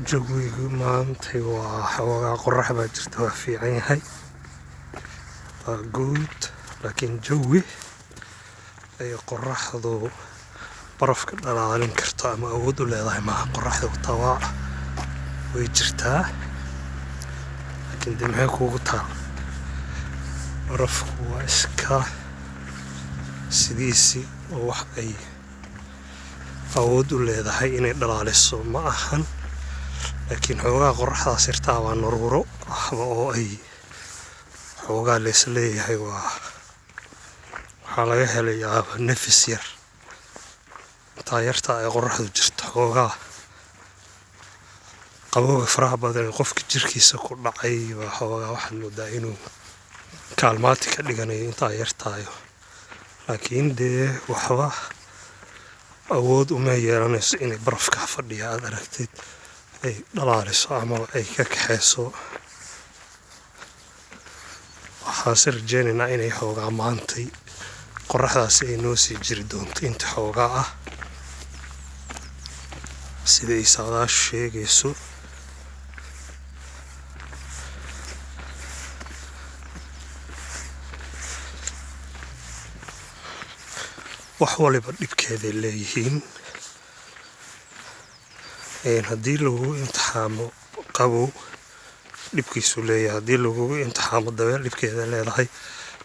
jawigu maanta waa xoogaa qorrax baa jirta, waa fiican yahay, waa guud. laakiin jawi ay qorraxdu barafka dhalaalin karto ama awood u leedahay maaha. qorraxdu tawaa way jirtaa, laakiin dee maxay kuugu taal? barafku waa iska sidiisii oo wax ay awood u leedahay inay dhalaaliso ma ahan. laakiin xoogaa qorraxdaas irtaa waa naruuro waxba oo ay xoogaa lees leeyahay, waxaa laga helayaa nafis yar intaa yarta ay qorraxdu jirto. xoogaa qabowga faraha badan ee qofka jirkiisa ku dhacay waa xoogaa waxaad moodaa inuu kaalmaati ka dhiganayo intaa yartaayo, laakiin dee waxba awood uma yeelanayso inay barafka fadhiya aad aragtid ay dhalaaliso ama ay ka kaxayso. waxaase rajeynaynaa inay xoogaa maantay qorraxdaasi ay noo sii jiri doonto inta xoogaa ah siday saadaashu sheegayso. wax waliba dhibkeeday leeyihiin. haddii lagugu imtixaamo qabow dhibkiisu leeyahay, haddii lagugu imtixaamo dabeel dhibkeeda leedahay,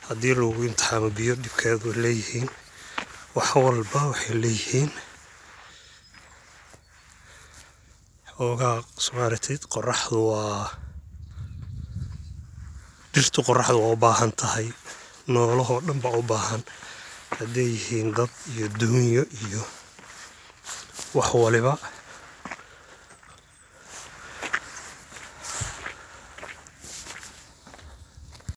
haddii lagugu imtixaamo biyo dhibkeedu leeyihiin. wax walba waxay leeyihiin xoogaa sumaaratid. qorraxdu waa dhirtu qorraxdu waa u baahan tahay, noolahoo dhan baa u baahan, hadday yihiin dad iyo duunyo iyo wax waliba.